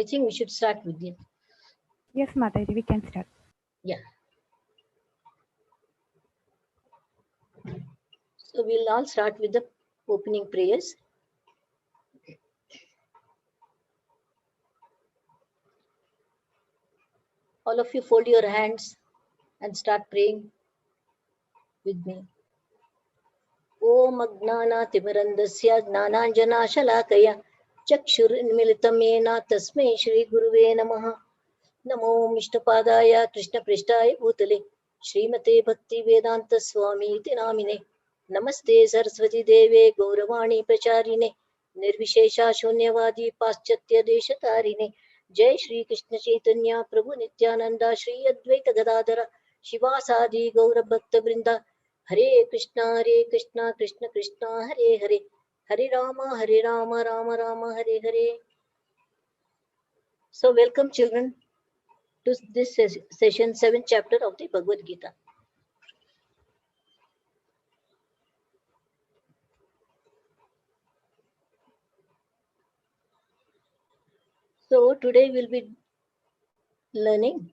I think we should start with it. Yes, Mataji, we can start. Yeah. So we'll all start with the opening prayers. All of you fold your hands and start praying with me. Om Agnanatimirandasya Gnananjanashalakaya Chakshurunmilitam Yena Tasmai Shri Guruve Namaha. Namo Mishtapadaya Krishna Prishtaya Bhutale Srimate Bhakti Vedanta Swami Iti Namine. Namaste Saraswati Deve Gauravani Pracharine Nirvishesha Shunyavadi Paschatya Deshatarine. Jai Shri Krishna Chaitanya Prabhu Nityananda Shri Advaita Gadadhara Shivasadi Gaura Bhakta Vrinda. Hare Krishna Krishna Krishna Hare Hare Hare Rama Rama Rama Hare Hare. So welcome children to this session 7th chapter of the Bhagavad Gita. So today we'll be learning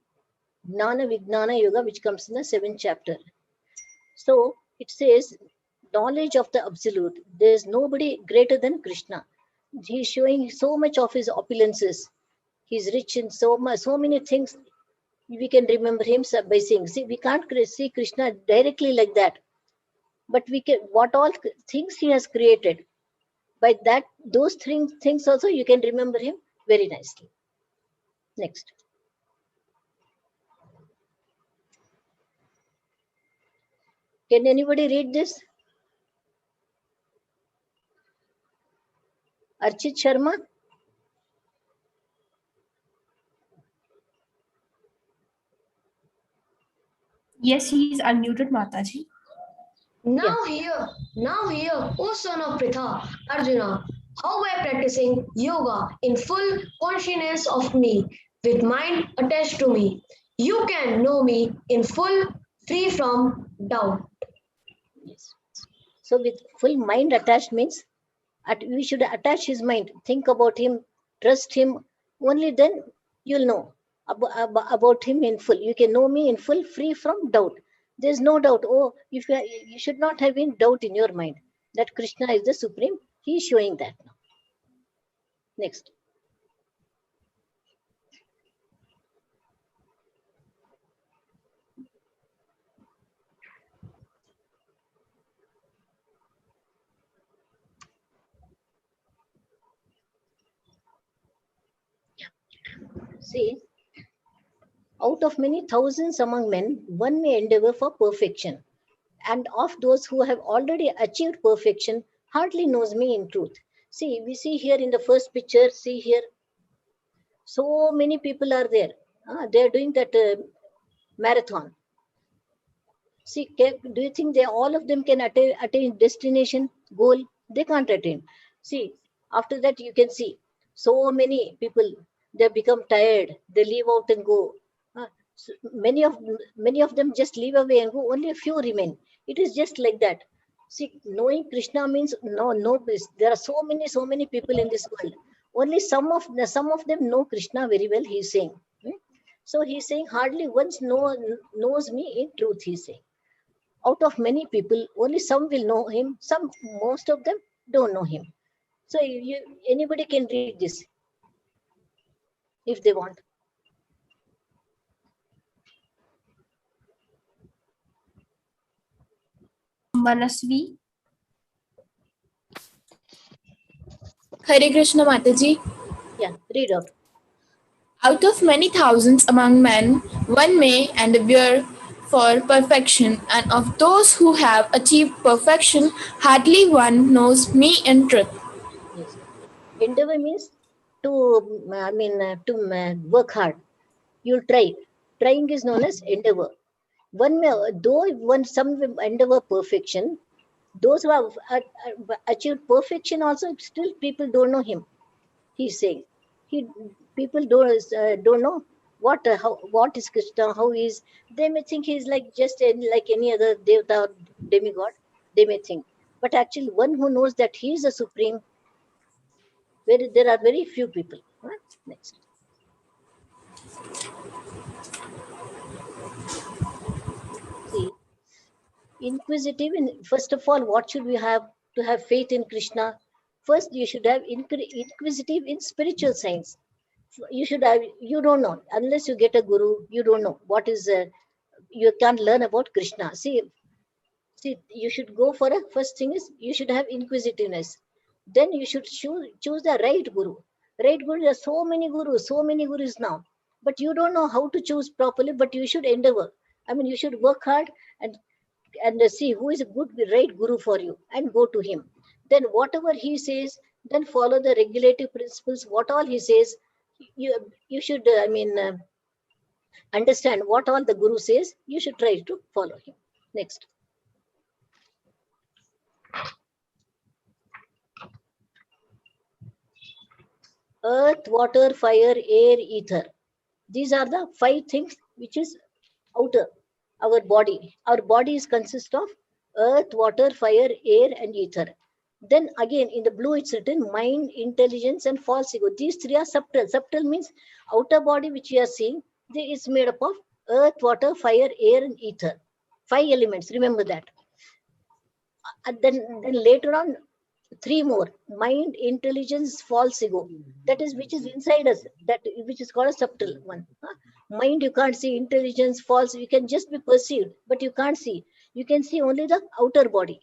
Gnana Vijnana Yoga, which comes in the 7th chapter. So it says knowledge of the absolute. There is nobody greater than Krishna. He's showing so much of his opulences. He's rich in so many things. We can remember him by saying, see, we can't see Krishna directly like that, but we can, what all things he has created. By that, those things also you can remember him very nicely. Next. Can anybody read this? Archit Sharma? Yes, he is unmuted, Mataji. Now hear, O son of Pritha, Arjuna, how by practicing yoga in full consciousness of me, with mind attached to me, you can know me in full, free from doubt. Yes. So with full mind attached means we should attach his mind, think about him, trust him. Only then you'll know about him in full. You can know me in full, free from doubt. There's no doubt. Oh, if you should not have any doubt in your mind that Krishna is the supreme. He is showing that now. Next. See, out of many thousands among men, one may endeavor for perfection. And of those who have already achieved perfection, hardly knows me in truth. See, we see here in the first picture, see here, so many people are there. They are doing that marathon. See, do you think all of them can attain destination, goal? They can't attain. See, after that you can see so many people, they become tired, they leave out and go. So many of them just leave away and go, only a few remain. It is just like that. See, knowing Krishna means no. There are so many people in this world. Only some of them know Krishna very well. He's saying. So he's saying hardly once knows me in truth. He's saying, out of many people, only some will know him. Most of them don't know him. So anybody can read this if they want. Manasvi. Hare Krishna Mataji. Yeah, read out. Out of many thousands among men, one may endeavor for perfection, and of those who have achieved perfection, hardly one knows me in truth. Yes. Endeavor means to work hard. You'll try. Trying is known as endeavor. Some will endeavor perfection, those who have achieved perfection also, still people don't know him. He's saying, people don't know what is Krishna, how he is. They may think he's like just like any other devata or demigod. They may think, but actually, one who knows that he is the supreme, there are very few people. Next. See, inquisitive in, first of all, what should we have to have faith in Krishna? First, you should have inquisitive in spiritual science. You should have, you don't know, unless you get a guru, you don't know what is, you can't learn about Krishna. See, you should go for a, first thing is you should have inquisitiveness. Then you should choose the right guru. Right guru, there are so many gurus now, but you don't know how to choose properly, but you should endeavor. I mean, you should work hard and see who is a good right guru for you and go to him. Then whatever he says, then follow the regulative principles. What all he says, you should understand what all the guru says. You should try to follow him. Next. Earth, water, fire, air, ether. These are the 5 things which is outer, our body. Our bodies consist of earth, water, fire, air, and ether. Then again, in the blue, it's written mind, intelligence, and false ego. These 3 are subtle. Subtle means outer body, which we are seeing, is made up of earth, water, fire, air, and ether. 5 elements, remember that. And then later on, 3 more: mind, intelligence, false ego. That is which is inside us, that which is called a subtle one. Mind you can't see, intelligence, false, you can just be perceived, but you can't see. You can see only the outer body,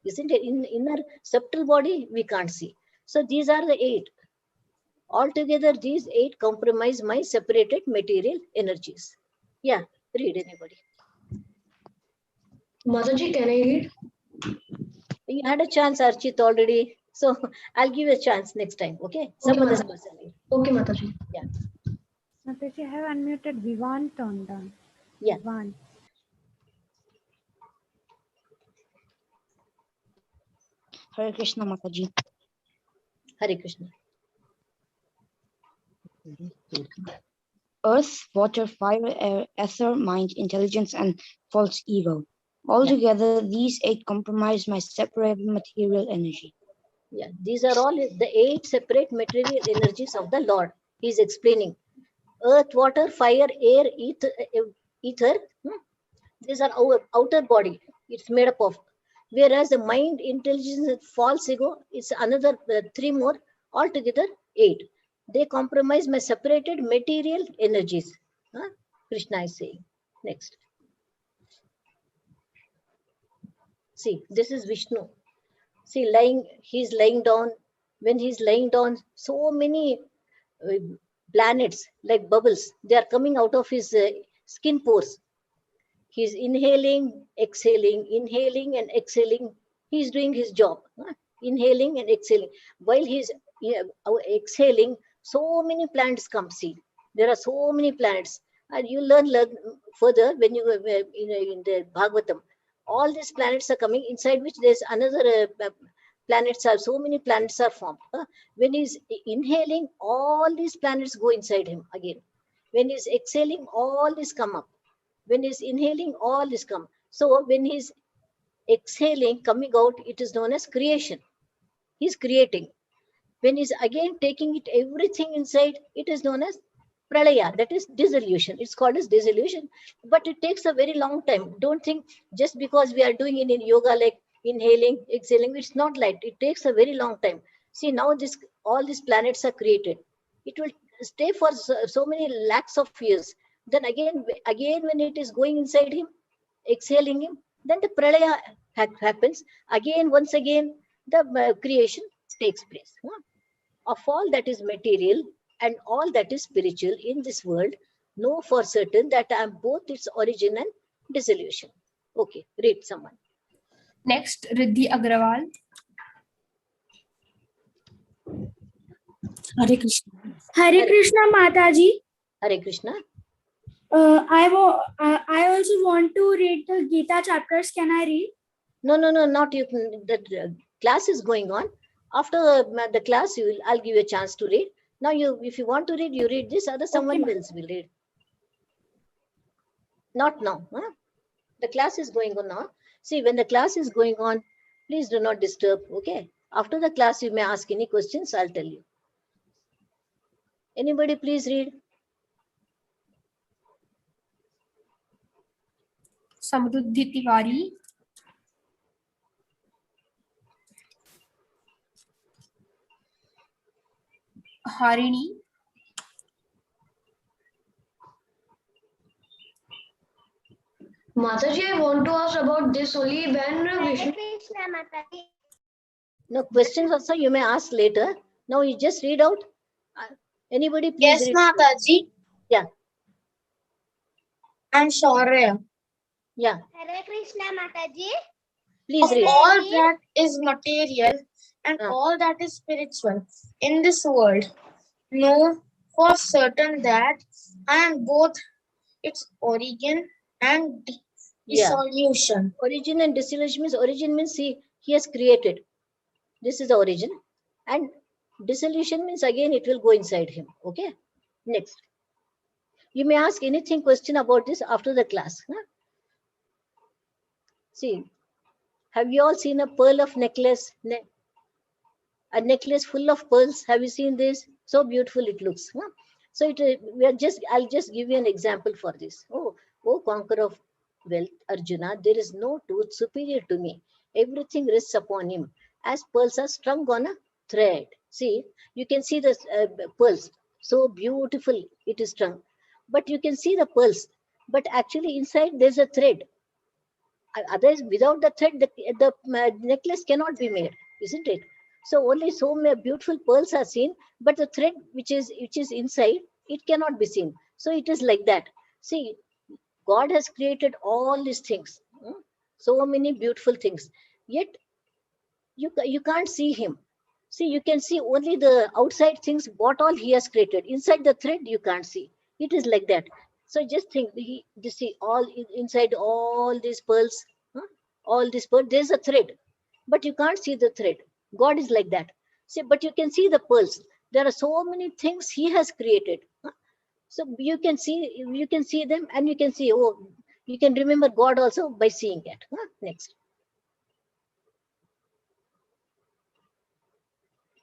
isn't it? In inner subtle body we can't see. So these are the 8. Altogether, these 8 comprise my separated material energies. Yeah, read anybody. Mataji, can I read? You had a chance, Archit, already. So I'll give you a chance next time. Okay. Some other person. Okay, Mataji. Yeah. Mataji, I have unmuted Vivan turned down. Yeah. Vivan. Hare Krishna, Mataji. Hare Krishna. Earth, water, fire, air, ether, mind, intelligence, and false ego. Altogether, these 8 comprise my separated material energy. Yeah, these are all the 8 separate material energies of the Lord. He is explaining. Earth, water, fire, air, ether. These are our outer body. It's made up of. Whereas the mind, intelligence, and false ego, it's another 3 more. Altogether 8. They comprise my separated material energies. Krishna is saying. Next. See, this is Vishnu. See, he's lying down. When he's lying down, so many planets like bubbles, they are coming out of his skin pores. He's inhaling, exhaling, and exhaling. He's doing his job, inhaling and exhaling. While he's exhaling, so many planets come. See, there are so many planets, and you learn further when you in the Bhagavatam. All these planets are coming, inside which there's another planets are, so many planets are formed. When he's inhaling, all these planets go inside him again. When he's exhaling, all these come up. When he's inhaling, all this come. So when he's exhaling, coming out, it is known as creation. He's creating. When he's again taking it, everything inside, it is known as pralaya, that is dissolution. It's called as dissolution, but it takes a very long time. Don't think just because we are doing it in yoga, like inhaling, exhaling, it's not like it takes a very long time. See, now all these planets are created. It will stay for so many lakhs of years. Then again when it is going inside him, exhaling him, then the pralaya happens. Once again, the creation takes place. Of all that is material and all that is spiritual in this world, know for certain that I am both its origin and dissolution. Okay, read someone. Next, Riddhi Agrawal. Hare Krishna. Hare Krishna, Mataji. Hare Krishna. I also want to read the Gita chapters. Can I read? No, not you. The class is going on. After the class, I'll give you a chance to read. Now, if you want to read, you read this. Other someone else will read. Not now. The class is going on now. See, when the class is going on, please do not disturb. Okay. After the class, you may ask any questions. I'll tell you. Anybody, please read. Samriddhi Tiwari, हारिणी, Mataji, I want to ask about this only when Vishnu. No questions also you may ask later. Now you just read out. Anybody please Yes, read. Mataji. Yeah. And Shaurya. Yeah. Hare Krishna Mataji. Please read. All that is material and all that is spiritual in this world, know for certain that I am both its origin and dissolution. Origin and dissolution means origin means he has created. This is the origin. And dissolution means again it will go inside him. Okay. Next. You may ask anything question about this after the class. Huh? See, have you all seen a pearl of necklace? A necklace full of pearls. Have you seen this? So beautiful it looks. Huh? So I'll just give you an example for this. Oh, conqueror of wealth, Arjuna, there is no truth superior to me. Everything rests upon him, as pearls are strung on a thread. See, you can see the pearls. So beautiful it is strung. But you can see the pearls. But actually inside there's a thread. Otherwise, without the thread, the necklace cannot be made, isn't it? So only so many beautiful pearls are seen, but the thread which is inside, it cannot be seen. So it is like that. See, God has created all these things, so many beautiful things. Yet you can't see him. See, you can see only the outside things, what all he has created. Inside the thread, you can't see. It is like that. So just think, you see all inside all these pearls, all these pearls, there's a thread, but you can't see the thread. God is like that. See, but you can see the pearls. There are so many things he has created. So you can see them, and you can see, you can remember God also by seeing it. Next.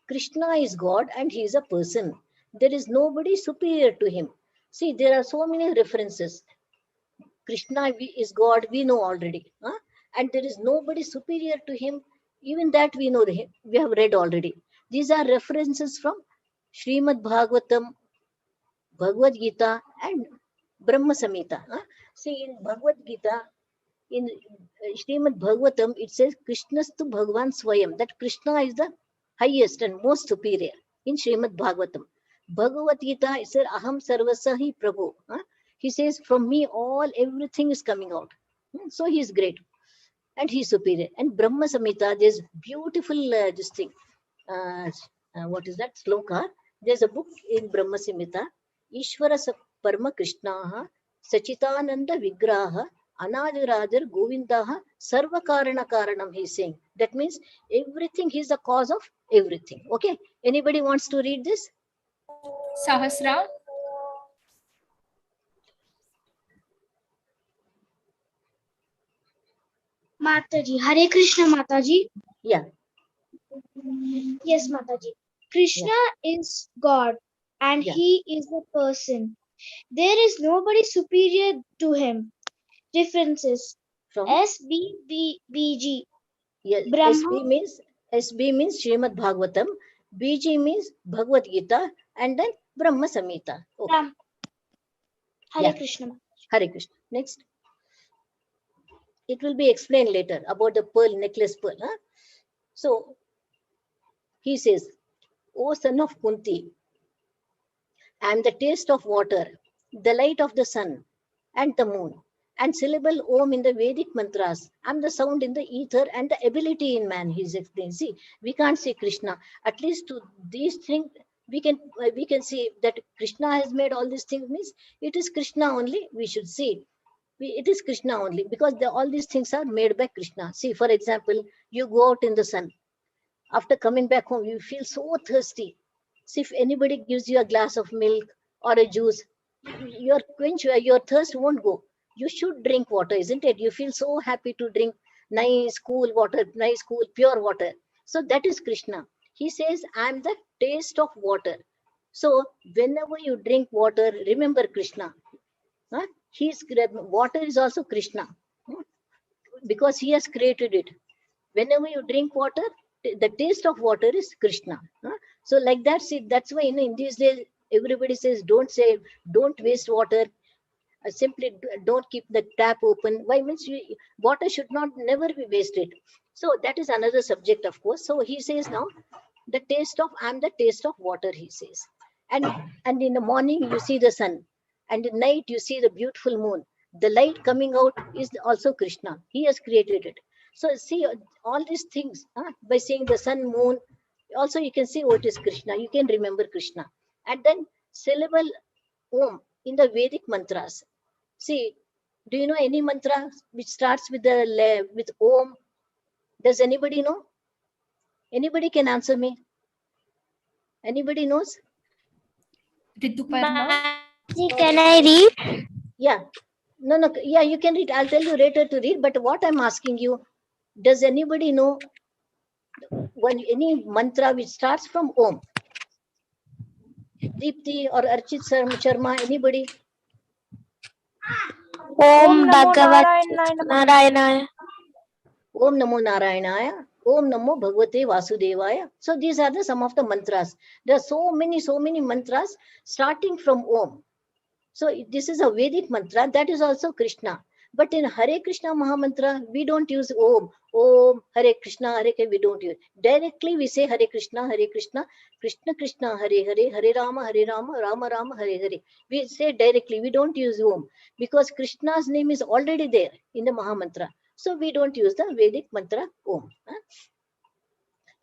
Krishna is God and he is a person. There is nobody superior to him. See, there are so many references. Krishna is God, we know already. And there is nobody superior to him. Even that we know, we have read already. These are references from Srimad Bhagavatam, Bhagavad Gita, and Brahma Samhita. See, in Bhagavad Gita, in Srimad Bhagavatam, it says Krishnastu Bhagavan Swayam, that Krishna is the highest and most superior in Srimad Bhagavatam. Bhagavad Gita, it says Aham Sarvasahi Prabhu. He says, from me everything is coming out. So he is great and he is superior. And Brahma Samhita, there's beautiful this thing. What is that? Sloka. There's a book in Brahma Samhita. Ishvara Parma Krishnaha Sachitananda Vigraha Anadirajar Govindaha Sarva Karana Karanam, he's saying. That means everything, he's the cause of everything. Okay. Anybody wants to read this? Sahasra, Mataji. Hare Krishna Mataji. Yeah. Yes, Mataji. Krishna is God and he is a person. There is nobody superior to him. References. From SBBG. yes, Brahma. SB means Srimad Bhagavatam, BG means Bhagavad Gita, and then Brahma Samhita. Okay. Hare Krishna. Hare Krishna. Next. It will be explained later about the pearl, necklace pearl. So he says, O son of Kunti, I am the taste of water, the light of the sun and the moon, and syllable Om in the Vedic mantras. I am the sound in the ether and the ability in man. He is explaining. See, we can't see Krishna. At least to these things, we can see that Krishna has made all these things. Means it is Krishna only. We should see. It is Krishna only, because all these things are made by Krishna. See, for example, you go out in the sun. After coming back home, you feel so thirsty. See, if anybody gives you a glass of milk or a juice, your thirst won't go. You should drink water, isn't it? You feel so happy to drink nice, cool water, nice, cool, pure water. So that is Krishna. He says, I am the taste of water. So whenever you drink water, remember Krishna. Water is also Krishna. because he has created it. Whenever you drink water, the taste of water is Krishna. So like that, see, that's why in these days, everybody says, don't waste water. Simply don't keep the tap open. Why? Means water should not never be wasted. So that is another subject, of course. So he says now, I'm the taste of water, he says. And in the morning you see the sun, and at night you see the beautiful moon. The light coming out is also Krishna. He has created it. So see all these things, by seeing the sun, moon, also you can see what is Krishna. You can remember Krishna. And then syllable Om in the Vedic mantras. See, do you know any mantra which starts with with Om? Does anybody know? Anybody can answer me? Anybody knows? Rituparna. Can I read? Yeah. No. Yeah, you can read. I'll tell you later to read. But what I'm asking you, does anybody know any mantra which starts from Om? Deepti or Archit Sharma, anybody? Om Bhagavat Narayana. Om Namo Narayanaya. Om Namo Bhagavate Vasudevaya. So these are some of the mantras. There are so many mantras starting from Om. So this is a Vedic mantra. That is also Krishna. But in Hare Krishna Mahamantra, we don't use Om. Om, Hare Krishna, we don't use. Directly we say Hare Krishna, Krishna Krishna, Hare Hare, Hare Rama, Rama Rama, Hare Hare. We say directly, we don't use Om. Because Krishna's name is already there in the Mahamantra. So we don't use the Vedic mantra Om.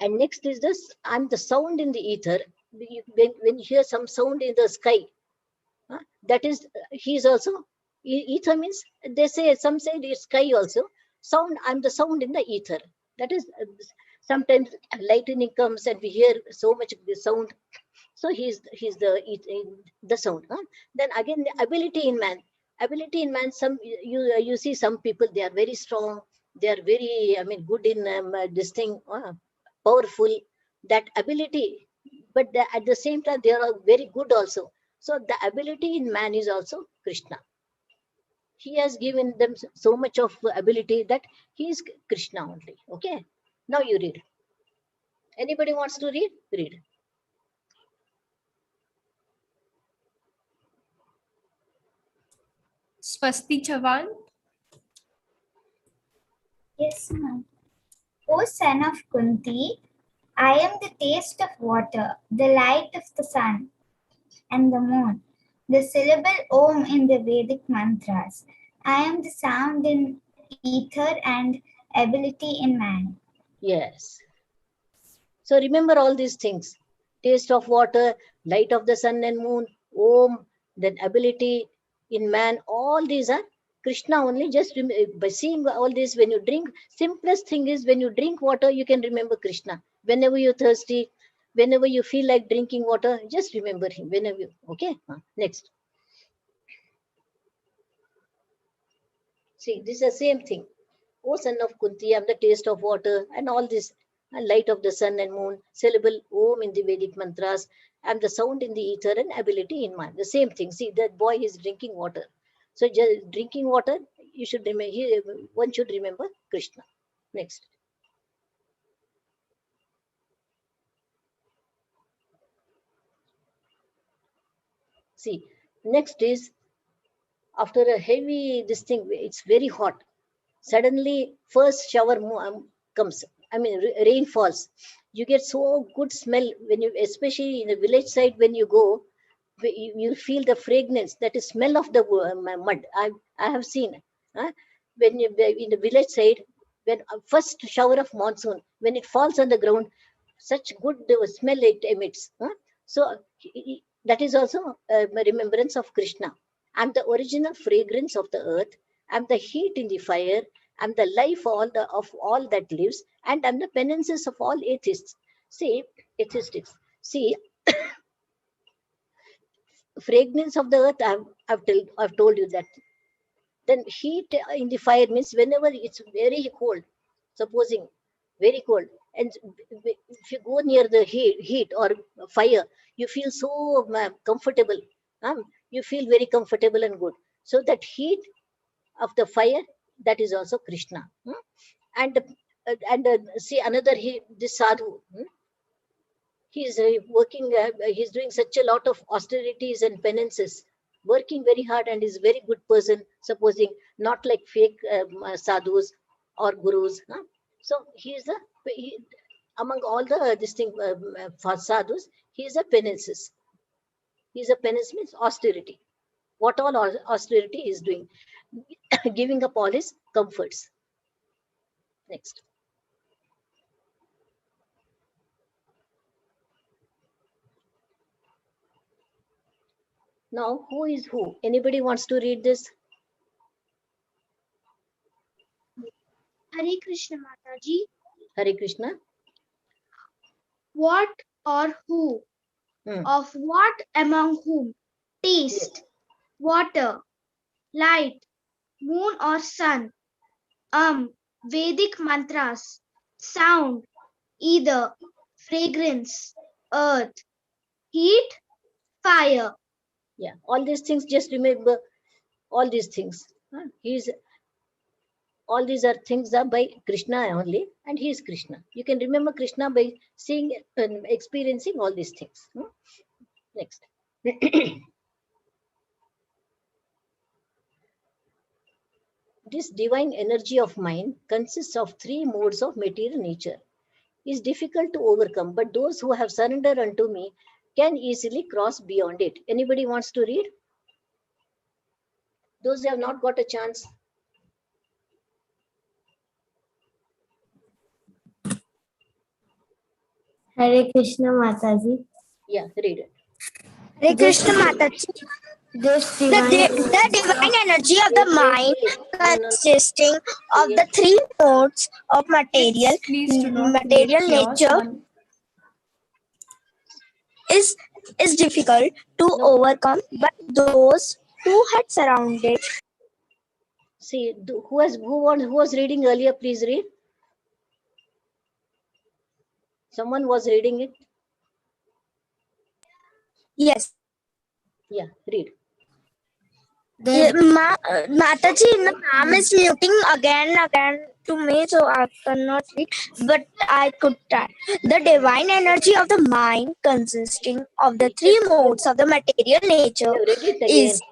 And next is this, I'm the sound in the ether. When you hear some sound in the sky, that is, he is also, ether means, some say it's sky also. Sound, I'm the sound in the ether. That is, sometimes lightning comes and we hear so much sound. So he's the sound. Then again, the ability in man. Ability in man, some you see some people, they are very strong. They are very, good in this thing, powerful. That ability, but at the same time, they are very good also. So the ability in man is also Krishna. He has given them so much of ability that he is Krishna only. Okay. Now you read. Anybody wants to read? Read. Swasti Chavan. Yes, ma'am. O son of Kunti, I am the taste of water, the light of the sun and the moon, the syllable Om in the Vedic mantras. I am the sound in ether and ability in man. Yes. So remember all these things. Taste of water, light of the sun and moon, Om, then ability in man, all these are Krishna only. Just by seeing all this, when you drink, simplest thing is when you drink water, you can remember Krishna. Whenever you're thirsty, whenever you feel like drinking water, just remember him. Whenever you, okay? Next. See, this is the same thing. O son of Kunti, I am the taste of water, and all this, light of the sun and moon, syllable Om in the Vedic mantras, I am the sound in the ether and ability in man. The same thing. See, that boy is drinking water. So just drinking water, you should remember, one should remember Krishna. Next. See, next is, after a heavy, this thing, it's very hot. Suddenly, first shower comes. Rain falls. You get so good smell when you, especially in the village side, when you go, you feel the fragrance, that is smell of the mud. I have seen. When you in the village side, when first shower of monsoon, when it falls on the ground, such good smell it emits. So that is also a remembrance of Krishna. I'm the original fragrance of the earth. I'm the heat in the fire. I'm the life of all that lives, and I'm the penances of all atheists. See, atheistics. See, fragrance of the earth. I've told you that. Then heat in the fire means whenever it's very cold, supposing very cold, and if you go near the heat or fire, you feel so comfortable. You feel very comfortable and good. So that heat of the fire That is also Krishna. And see another, this sadhu, he is working, he's doing such a lot of austerities and penances, working very hard, and is very good person, supposing, not like fake sadhus or gurus. So he is among all the this thing sadhus, he is a penances. He is a penance, means austerity. What all austerity is doing, giving up all his comforts. Next. Now, who is who? Anybody wants to read this? Hare Krishna Mataji. Hare Krishna. What or who? Of what among whom? Taste, water, light, moon or sun. Vedic mantras, sound, either, fragrance, earth, heat, fire. Yeah, all these things, just remember all these things. All these are things are by Krishna only, and he is Krishna. You can remember Krishna by seeing and experiencing all these things. Next. This divine energy of mind consists of 3 modes of material nature. Is difficult to overcome, but those who have surrendered unto me can easily cross beyond it. Anybody wants to read? Those who have not got a chance. Hare Krishna Mataji. Yeah, read it. Hare Krishna Mataji. The divine energy of the mind consisting of the 3 modes of material nature is difficult to overcome, but those who had surrounded. See, who was reading earlier? Please read. Someone was reading it. Yes. Yeah, read. Mataji, ma'am is muting again to me, so I cannot read, but I could try. The divine energy of the mind consisting of the 3 modes of the material nature is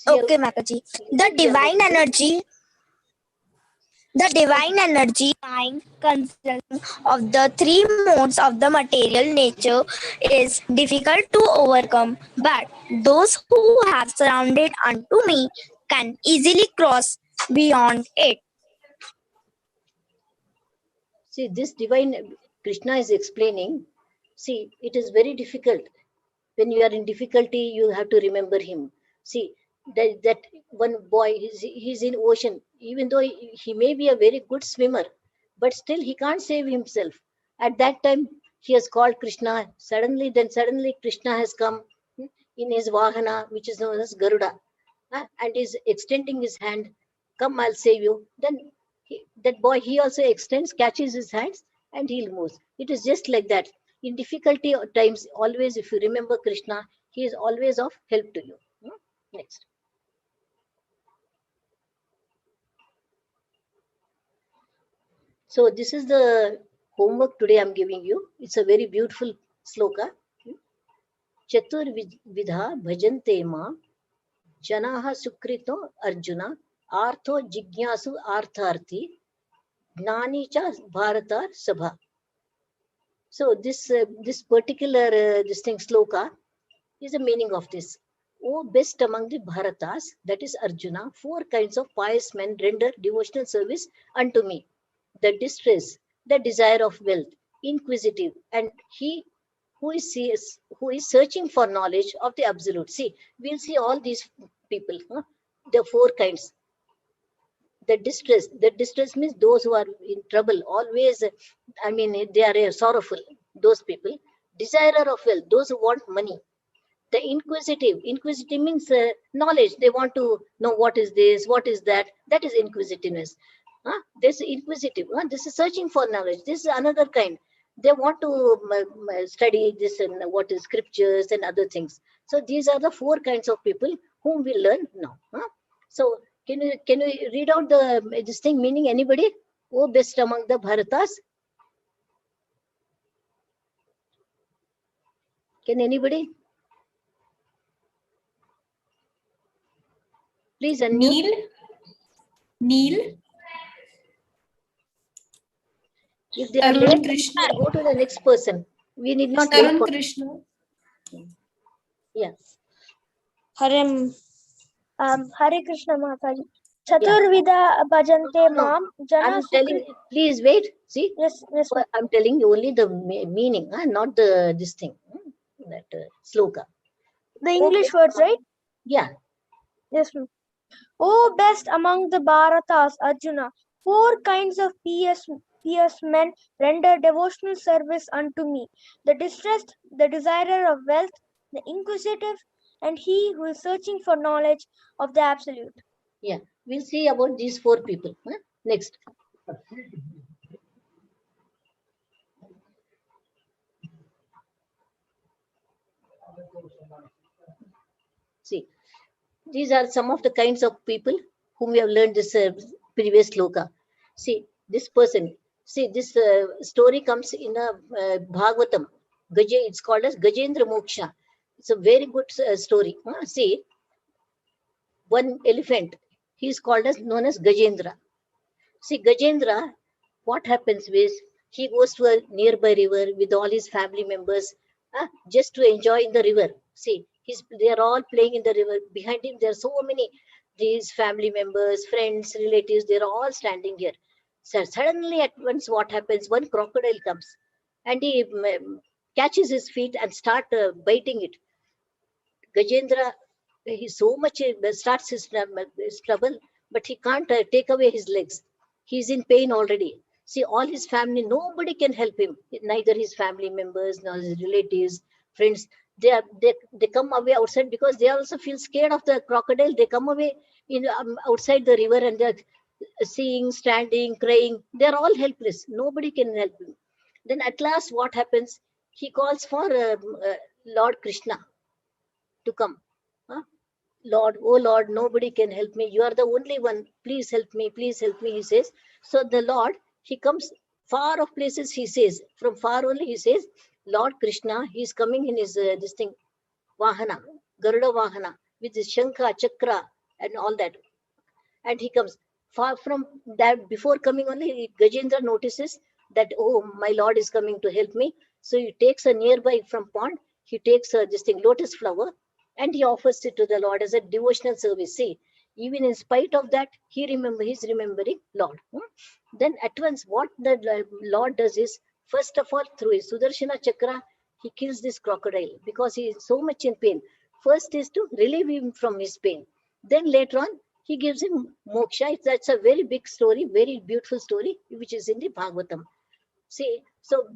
okay, Mataji. The divine energy mind consisting of the 3 modes of the material nature is difficult to overcome, but those who have surrounded unto me can easily cross beyond it. See, this divine Krishna is explaining. See, it is very difficult. When you are in difficulty, you have to remember him. See, that one boy, he's in ocean. Even though he may be a very good swimmer, but still he can't save himself. At that time, he has called Krishna. Suddenly Krishna has come in his Vahana, which is known as Garuda, and is extending his hand. Come, I'll save you. Then that boy, he also extends, catches his hands, and he'll move. It is just like that. In difficulty times, always, if you remember Krishna, he is always of help to you. Next. So this is the homework today I'm giving you. It's a very beautiful sloka. Chatur vidha bhajante ma janaha sukrito arjuna artho jignasu artharthi gnani cha bharata sabha. So this particular this thing sloka is the meaning of this. O best among the Bharatas, that is Arjuna, 4 kinds of pious men render devotional service unto me. The distress, the desire of wealth, inquisitive, and he who is searching for knowledge of the absolute. See, we'll see all these people, the 4 kinds. The distress means those who are in trouble, always, I mean, they are sorrowful, those people. Desirer of wealth, those who want money. The inquisitive means knowledge. They want to know what is this, what is that. That is inquisitiveness. This inquisitive. This is searching for knowledge. This is another kind. They want to study this and what is scriptures and other things. So these are the 4 kinds of people whom we learn now. So Can you read out this thing meaning? Anybody? Oh, best among the Bharatas. Can anybody? Please unmute. Neil. If they are late, go to the next person. We need not wait for KRISHNA. Yes. Hare Krishna Mataji. Chaturvida bhajante mam jana I'm telling, please wait. See, yes, I'm telling you only the meaning, not this thing, that sloka. The English words, right? Yeah. Yes, ma'am. Oh, best among the Bharatas, Arjuna, 4 kinds of pious men render devotional service unto me: the distressed, the desirer of wealth, the inquisitive, and he who is searching for knowledge of the absolute. Yeah, we'll see about these 4 people. Next. See, these are some of the kinds of people whom we have learned this previous sloka. See, this person. See, this story comes in a Bhagavatam. It's called as Gajendra Moksha. It's a very good story. See, one elephant, he is called as known as Gajendra. See, Gajendra, what happens is he goes to a nearby river with all his family members just to enjoy in the river. See, they are all playing in the river. Behind him, there are so many these family members, friends, relatives. They are all standing here. So suddenly, at once, what happens? One crocodile comes and he catches his feet and start biting it. Gajendra, he so much starts his trouble, but he can't take away his legs. He's in pain already. See, all his family, nobody can help him. Neither his family members, nor his relatives, friends. They come away outside because they also feel scared of the crocodile. They come away outside the river and they're seeing, standing, crying. They're all helpless. Nobody can help him. Then at last, what happens? He calls for Lord Krishna to come. Lord, oh Lord, nobody can help me. You are the only one. Please help me, he says. So the Lord, he comes far off places, he says. From far only, he says, Lord Krishna, he is coming in his, this thing, Vahana, Garuda Vahana, with his Shankha, Chakra, and all that. And he comes far from that. Before coming only, Gajendra notices that, oh, my Lord is coming to help me. So he takes a nearby from pond, he takes this thing, lotus flower, and he offers it to the Lord as a devotional service. See, even in spite of that, he's remembering Lord. Then at once, what the Lord does is, first of all, through his Sudarshana Chakra, he kills this crocodile because he is so much in pain. First is to relieve him from his pain. Then later on, he gives him moksha. That's a very big story, very beautiful story, which is in the Bhagavatam. See, so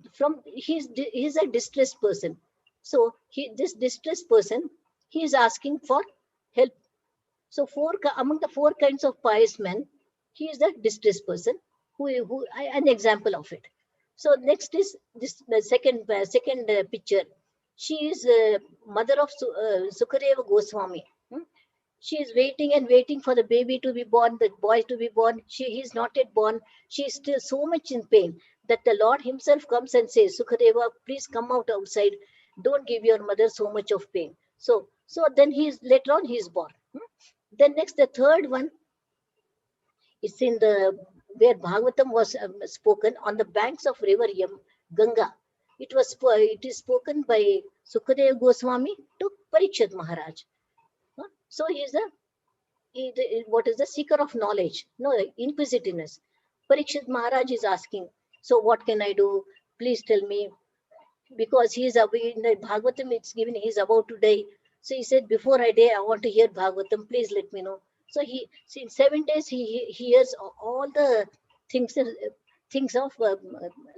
he's a distressed person. So this distressed person, he is asking for help. So among the 4 kinds of pious men, he is the distressed person who an example of it. So next is the second picture. She is mother of Sukadeva Goswami. She is waiting and waiting for the baby to be born, the boy to be born. He is not yet born. She is still so much in pain that the Lord himself comes and says, Sukadeva, please come outside. Don't give your mother so much of pain. So then later on he is born. Then next, the third one is in where Bhagavatam was spoken on the banks of river Ganga. It is spoken by Sukadeva Goswami to Parikshit Maharaj. So he is what is the seeker of knowledge? No, inquisitiveness. Parikshit Maharaj is asking, so what can I do? Please tell me. Because he is away in the Bhagavatam, it's given he is about to die. So he said, before I die, I want to hear Bhagavatam. Please let me know. So in 7 days, he hears all the things of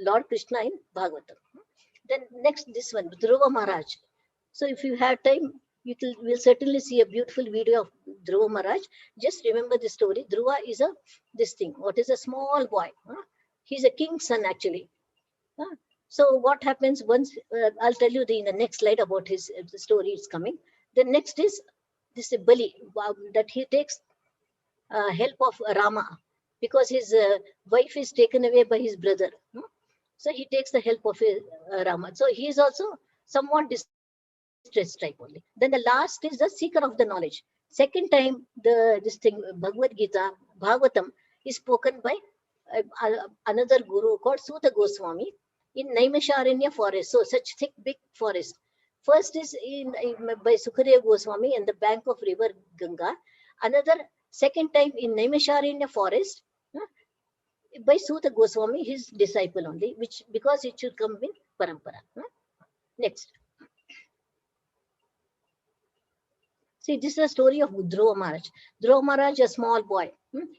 Lord Krishna in Bhagavatam. Then next, this one, Dhruva Maharaj. So if you have time, we'll certainly see a beautiful video of Dhruva Maharaj. Just remember the story. Dhruva is what is a small boy. He's a king's son actually. So what happens once, I'll tell you in the next slide about his the story is coming. The next is this Bali that he takes help of Rama, because his wife is taken away by his brother. So he takes the help of Rama. So he is also somewhat distressed type only. Then the last is the seeker of the knowledge. Second time, this thing, Bhagavad Gita, Bhagavatam, is spoken by another guru called Suta Goswami in Naimisharanya forest. So such thick, big forest. First is by Sukadeva Goswami in the bank of river Ganga. Another second time in Naimisharanya forest by Suta Goswami, his disciple only, which because it should come in parampara. Next. See, this is the story of Dhruva Maharaj. Dhruva Maharaj, a small boy.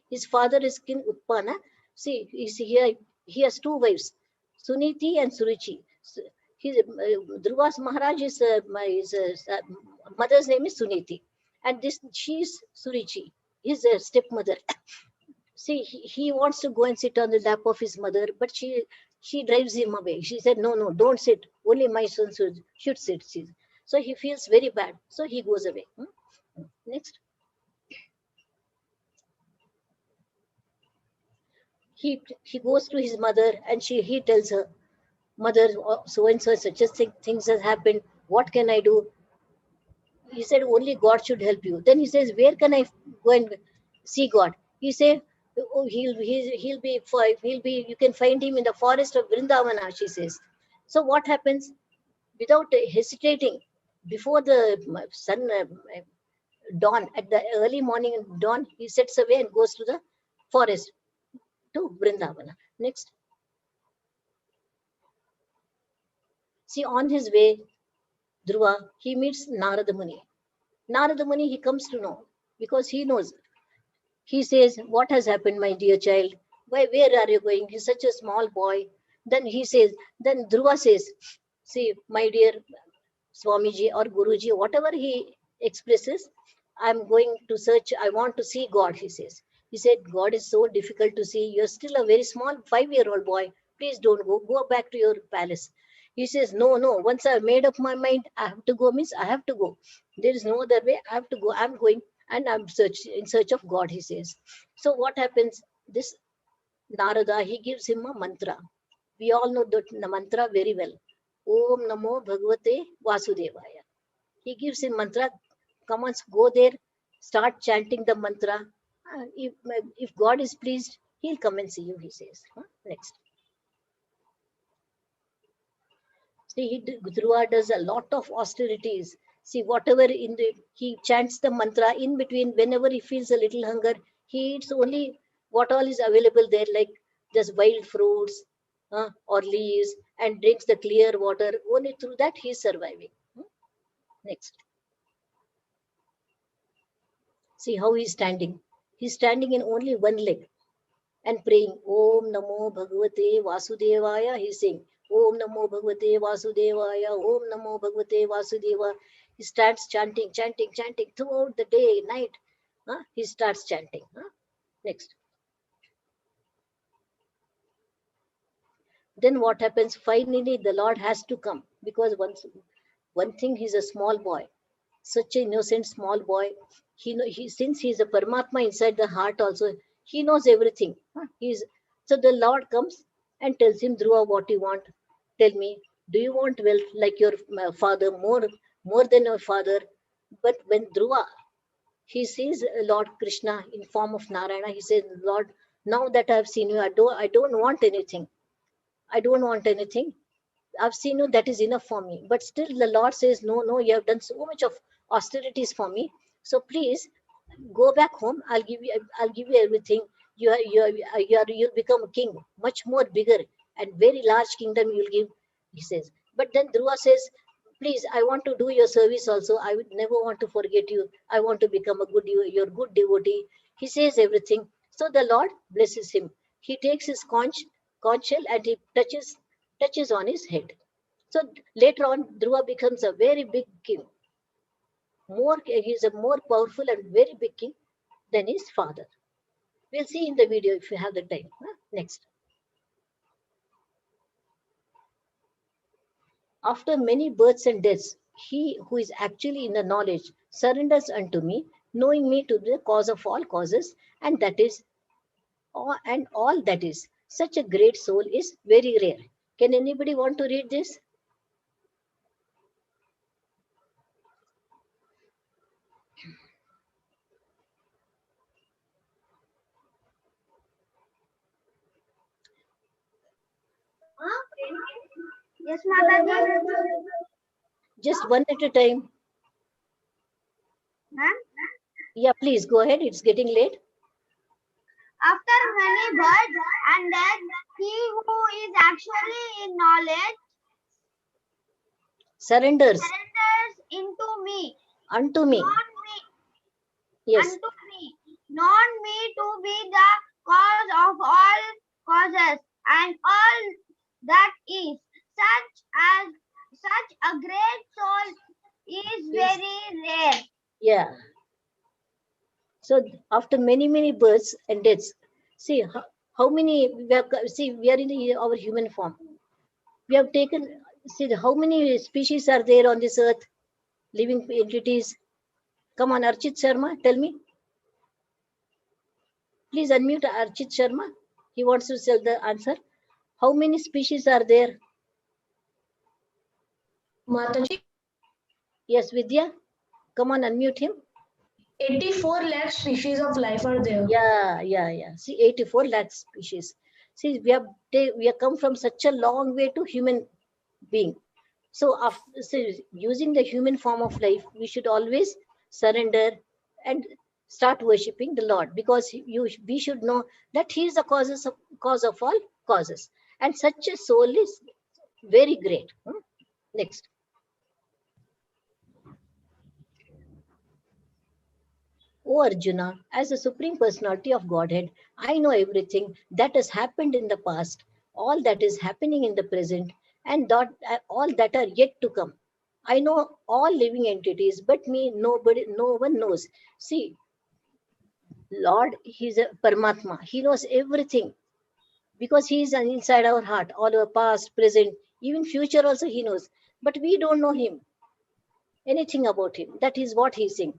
His father is King Utpana. See, he has two wives, Suniti and Suruchi. Dhruva Maharaj is mother's name is Suniti, and she is Suruchi, his stepmother. See, he wants to go and sit on the lap of his mother, but she drives him away. She said, no, don't sit. Only my son should sit. So he feels very bad. So he goes away. Next. He goes to his mother and he tells her, mother, so and so such a things has happened. What can I do? He said, only God should help you. Then he says, where can I go and see God? He said, oh, he'll be, you can find him in the forest of Vrindavana, she says. So what happens? Without hesitating, before the sun dawn, at the early morning dawn, he sets away and goes to the forest to Vrindavana. Next. See, on his way, Dhruva, he meets Narada Muni. Narada Muni, he comes to know, because he knows. He says, what has happened, my dear child? Where are you going? He's such a small boy. Then Dhruva says, see, my dear Swamiji or Guruji, whatever he expresses, I'm going to search, I want to see God, he says. He said, God is so difficult to see. You're still a very small 5-year-old boy. Please don't go. Go back to your palace. He says, no. Once I've made up my mind, I have to go, means I have to go. There is no other way. I have to go. I'm going and I'm in search of God, he says. So what happens? This Narada, he gives him a mantra. We all know that mantra very well. Om Namo Bhagavate Vasudevaya. He gives him mantra. Come on, go there, start chanting the mantra. If God is pleased, he'll come and see you, he says. Next. See, Dhruva does a lot of austerities. See, whatever he chants the mantra in between, whenever he feels a little hunger, he eats only what all is available there, like just wild fruits or leaves, and drinks the clear water. Only through that he is surviving. Next. See how he's standing. He's standing in only one leg and praying, Om Namo Bhagavate Vasudevaya. He's saying, Om Namo Bhagavate Vasudevaya, Om Namo Bhagavate Vasudeva. He starts chanting throughout the day, night. He starts chanting. Next. Then what happens? Finally, the Lord has to come, because one thing, he's a small boy, such an innocent small boy. Since he's a Paramatma inside the heart also, he knows everything. So the Lord comes and tells him, Dhruva, what you want? Tell me, do you want wealth like your father, more than your father? But when Dhruva, he sees Lord Krishna in form of Narayana, he says, Lord, now that I've seen you, I don't want anything. I don't want anything. I've seen you, that is enough for me. But still the Lord says, no, you have done so much of austerities for me. So please go back home. I'll give you everything. You'll become a king, much more bigger and very large kingdom you'll give, he says. But then Dhruva says, please, I want to do your service also. I would never want to forget you. I want to become your good devotee. He says everything. So the Lord blesses him. He takes his conch shell and he touches on his head. So later on, Dhruva becomes a very big king. He's a more powerful and very big king than his father. We'll see in the video if you have the time. Next. After many births and deaths, he who is actually in the knowledge surrenders unto me. knowing me to be the cause of all causes, and that is all that is. Such a great soul is very rare. Can anybody want to read this? Yes, Mataji. Just one at a time. Ma'am? Yeah, please go ahead. It's getting late. After many births and death, he who is actually in knowledge Surrenders into me. unto me. Known me. Yes. Unto me. Known me to be the cause of all causes and all that is. Such a great soul is very rare. Yeah. So after many births and deaths, see how many we are, see we are in our human form. We have taken, see how many species are there on this earth, living entities. Come on, Archit Sharma, tell me. Please unmute Archit Sharma. He wants to tell the answer. How many species are there? Mataji, Yes, Vidya. Come on, unmute him. 84 lakh species of life are there. Yeah. See, 84 lakh species. See, we have come from such a long way to human being. So, using the human form of life, we should always surrender and start worshipping the Lord, because we should know that He is the cause of all causes, and such a soul is very great. Next. O Arjuna, as the Supreme Personality of Godhead, I know everything that has happened in the past, all that is happening in the present, and all that are yet to come. I know all living entities, but me, no one knows. See, Lord, He's a Paramatma. He knows everything because He is inside our heart, all our past, present, even future also He knows. But we don't know Him, anything about Him. That is what He's saying.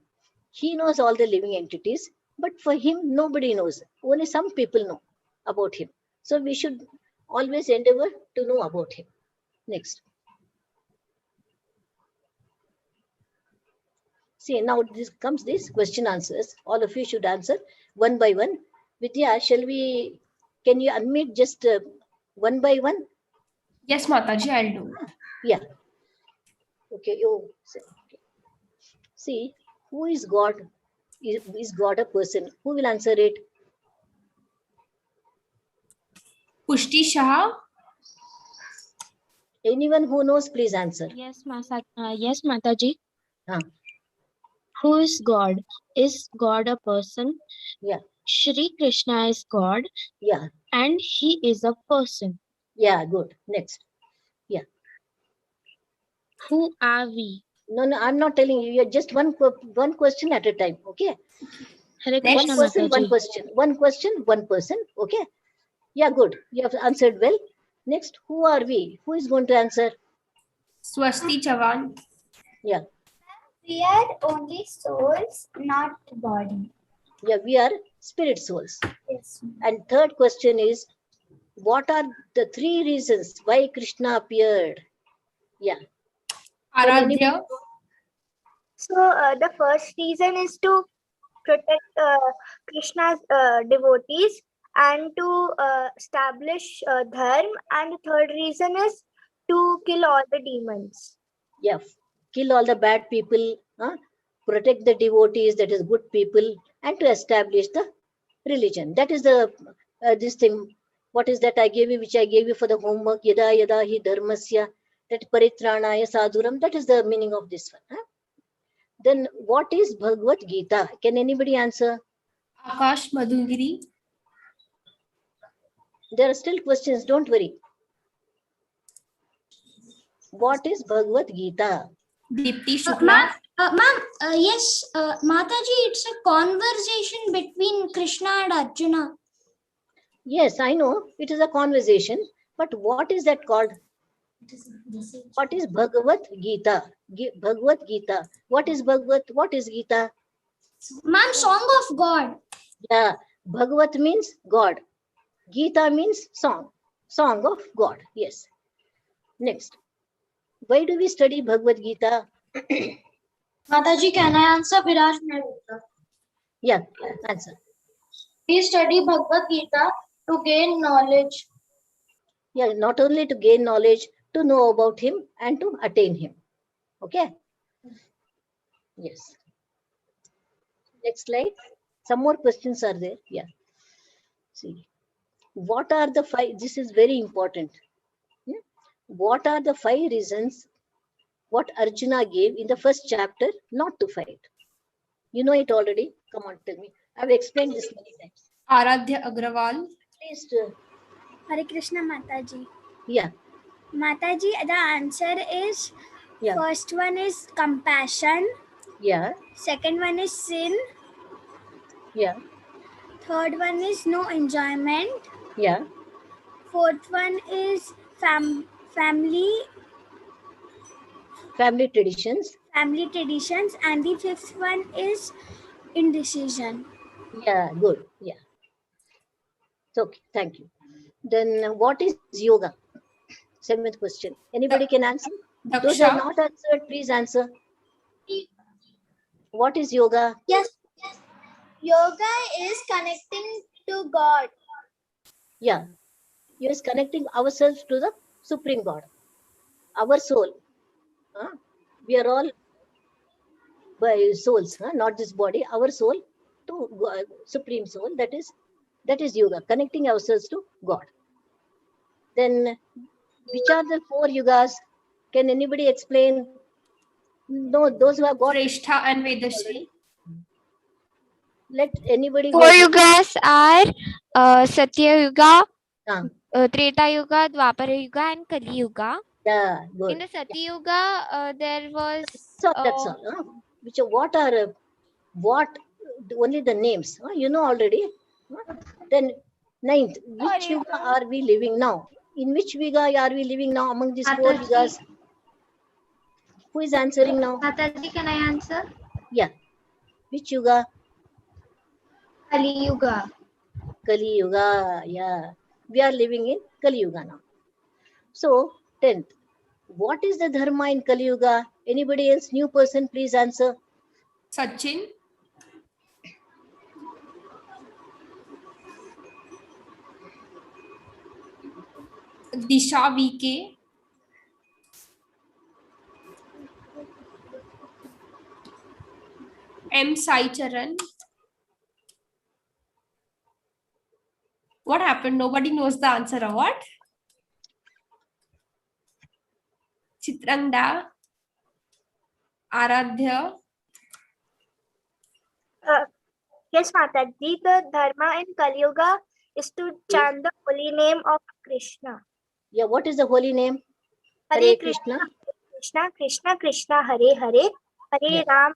He knows all the living entities, but for Him, nobody knows. Only some people know about Him. So we should always endeavor to know about Him. Next. See, now this comes this question answers. All of you should answer one by one. Vidya, can you unmute just one by one? Yes, Mataji, I'll do it. Yeah. Okay. See, who is God? Is God a person? Who will answer it? Pushti Shah. Anyone who knows, please answer. Yes, Mataji. Huh. Who is God? Is God a person? Yeah. Shri Krishna is God. Yeah. And He is a person. Yeah, good. Next. Yeah. Who are we? No, I'm not telling you. You're just one question at a time. Okay. Hare One Krishna, person, Mataji. one question. One question, one person. Okay. Yeah, good. You have answered well. Next, who are we? Who is going to answer? Swasti Chavan. Yeah. We are only souls, not body. Yeah, we are spirit souls. Yes. And third question is, what are the 3 reasons why Krishna appeared? Yeah. Aradhya. So the first reason is to protect Krishna's devotees and to establish dharma, and the third reason is to kill all the demons. Yeah, kill all the bad people, protect the devotees, that is good people, and to establish the religion. That is the this thing. What is that I gave you, which I gave you for the homework? Yada yada hi dharmasya, that paritranaya sadhuram. That is the meaning of this one. Then what is Bhagavad Gita? Can anybody answer? Akash Madhugiri. There are still questions, don't worry. What is Bhagavad Gita? Deepti Shukla. Ma'am, yes, Mataji, it's a conversation between Krishna and Arjuna. Yes, I know it is a conversation, but what is that called? What is Bhagavad Gita? Bhagavad Gita. What is Bhagavad? What is Gita? Ma'am, song of God. Yeah, Bhagavat means God. Gita means song. Song of God. Yes. Next. Why do we study Bhagavad Gita? Mataji, can I answer? Viraj Yeah, answer. We study Bhagavad Gita to gain knowledge. Yeah, not only to gain knowledge, to know about him and to attain him. Okay. Yes. Next slide. Some more questions are there. Yeah. See, what are the 5? This is very important. Yeah? What are the 5 reasons what Arjuna gave in the first chapter not to fight? You know it already. Come on, tell me. I've explained this many times. Aradhya Agrawal. At least, Hare Krishna Mataji. yeah. Mataji, the answer is first one is compassion. Yeah. Second one is sin. Yeah. Third one is no enjoyment. Yeah. Fourth one is family traditions. Family traditions, and the fifth one is indecision. Yeah, good. Yeah. Okay, thank you. Then what is yoga? 7th question. Anybody can answer? Those are not answered, please answer. What is yoga? Yes. Yoga is connecting to God. Yeah. It is connecting ourselves to the Supreme God. Our soul. We are all by souls, not this body. Our soul to God, Supreme Soul. That is yoga. Connecting ourselves to God. Then which are the 4 yugas? Can anybody explain? No, those who have got Shrestha and Vedashri. Let anybody. 4 yugas are Satya Yuga, Treta Yuga, Dwapara Yuga, and Kali Yuga. Yeah, good. In the Satya Yuga, there was. That's all. Which what are only the names? You know already. Then 9th, which yuga are we living now? In which yuga are we living now among these 4 yugas? Who is answering now? Mataji, can I answer? Yeah. Which yuga? Kali Yuga. Kali Yuga. Yeah. We are living in Kali Yuga now. So, 10th. What is the dharma in Kali Yuga? Anybody else? New person, please answer. Sachin. Disha VK. M. Sai Charan. What happened? Nobody knows the answer or what? Chitrangda. Aradhya. Yes, Mataji, the dharma in Kali Yuga is to chant the holy name of Krishna. Yeah, what is the holy name? Hare Krishna, Krishna Krishna Krishna, Hare Hare, Hare Ram,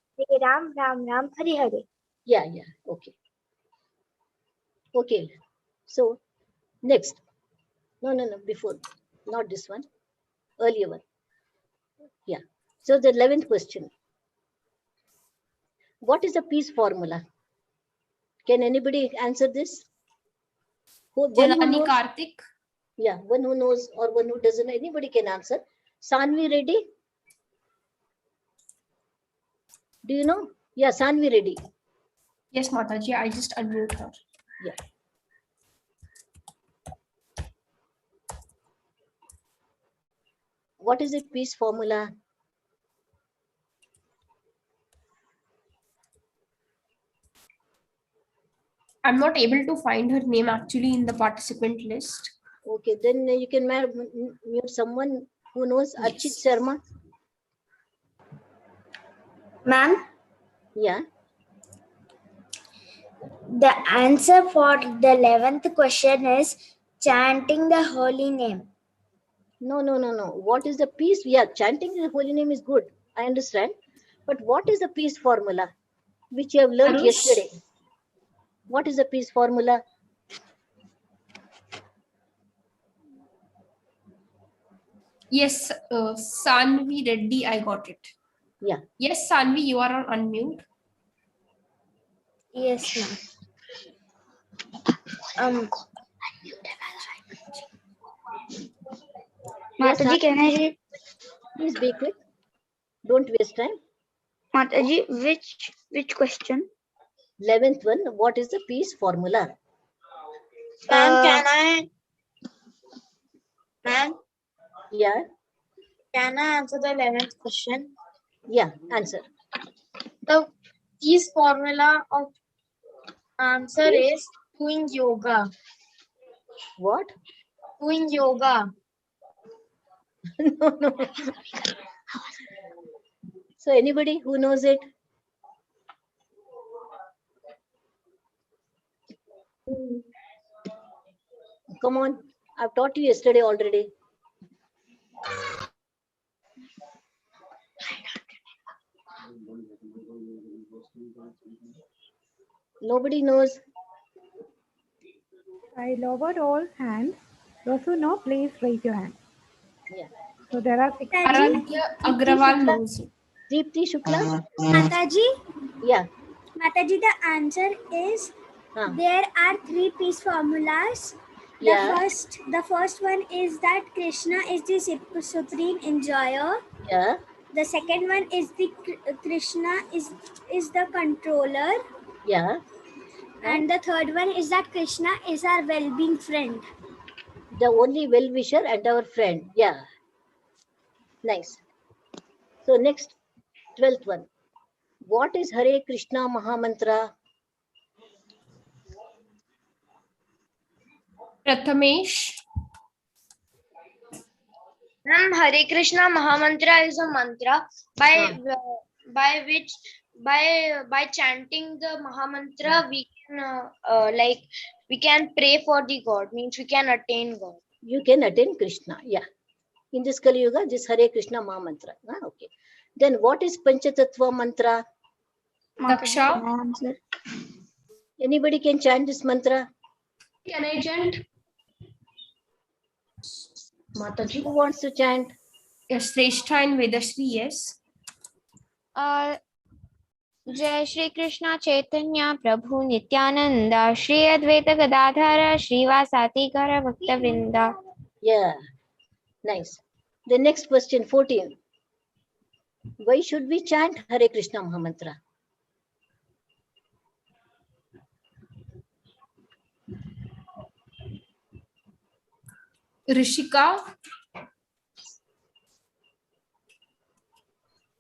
Ram Ram, Hare Hare. Yeah, okay. Okay, so next. No, before. Not this one. Earlier one. Yeah. So the 11th question. What is the peace formula? Can anybody answer this? Jalani Karthik. Yeah, one who knows or one who doesn't know. Anybody can answer. Sanvi Reddy? Do you know? Yeah, Sanvi Reddy. Yes, Mataji, I just unmute her. Yeah. What is the peace formula? I'm not able to find her name actually in the participant list. Okay, then you can mute someone who knows. Yes. Archit Sharma. Ma'am? Yeah. The answer for the 11th question is chanting the holy name. No. What is the peace? Yeah, chanting the holy name is good. I understand. But what is the peace formula? Which you have learned yesterday. What is the peace formula? Yes, Sanvi Reddy, I got it. Yeah. Yes, Sanvi, you are on unmute. Yes, ma'am. Yes, Mataji, can I read? please be quick. Don't waste time. Mataji, which question? 11th one. What is the peace formula? Ma'am, Ma'am, Yeah. can I answer the 11th question? Yeah. Answer. The peace formula of answer Peace. is doing yoga. What? Doing yoga. No. So anybody who knows it? Come on. I've taught you yesterday already. Nobody knows. I lowered all hands. Those who know, please raise your hand. Yeah. So there are 6 Aradhya Agrawal knows it. Deepti Shukla? Mataji, Yeah. Mataji, the answer is there are 3 peace formulas. Yeah. The first one is that Krishna is the supreme enjoyer. Yeah. The second one is the Krishna is the controller. Yeah. And the third one is that Krishna is our well-being friend. The only well-wisher and our friend. Yeah. Nice. So next, 12th one. What is Hare Krishna Mahamantra? Prathamesh. Hare Krishna Mahamantra is a mantra by chanting the Mahamantra we can we can pray for the God, means we can attain God. You can attain Krishna. Yeah. In this Kali Yuga, this Hare Krishna Mahamantra. Okay. Then what is Panchatattva mantra? Daksha. Anybody can chant this mantra? Can I chant? Mataji. Who wants to chant? Yes, Shrestha and Vedashri, yes. जय श्री कृष्ण चैतन्य प्रभु नित्यानंद श्री अद्वैत गदाधर श्रीवासाति गौर भक्त वृंदा. Yeah, nice. The next question, 14. Why should we chant Hare Krishna Mahamantra? Rishika.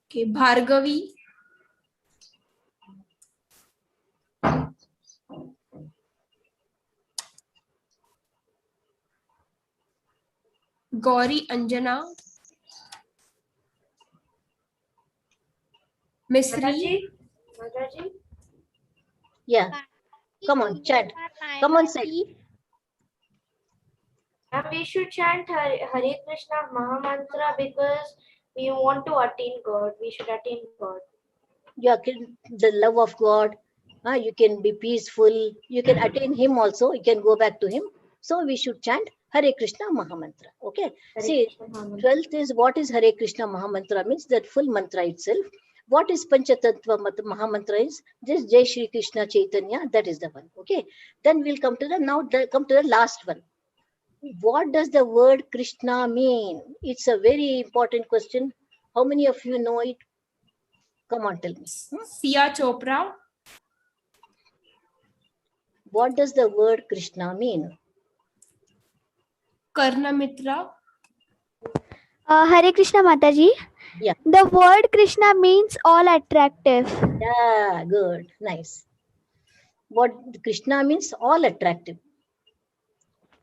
Okay, Bhargavi. Gauri Anjana. Misri. Yeah. Come on, chant. Come on, say. And we should chant Hare Krishna Mahamantra because we want to attain God. We should attain God. You can the love of God. You can be peaceful. You can attain Him also. You can go back to Him. So we should chant Hare Krishna Mahamantra. Okay. See, 12th is what is Hare Krishna Mahamantra means that full mantra itself. What is Panchatattva Mahamantra is this Jai Shri Krishna Chaitanya. That is the one. Okay. Then we'll come to the last one. What does the word Krishna mean? It's a very important question. How many of you know it? Come on, tell me. Sia Chopra. What does the word Krishna mean? Karna Mitra. Hare Krishna Mataji. Yeah. The word Krishna means all attractive. Yeah, good. Nice. What Krishna means all attractive.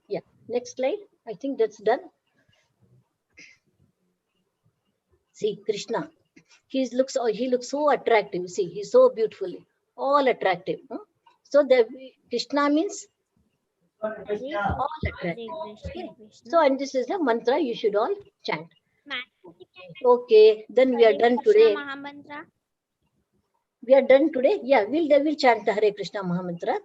Yeah. Next slide. I think that's done. See, Krishna. He looks so attractive. See, he's so beautiful. All attractive. So the Krishna means all attractive. Okay. So, and this is the mantra you should all chant. Okay, then we are done today. We are done today. Yeah, we'll chant the Hare Krishna Mahamantra.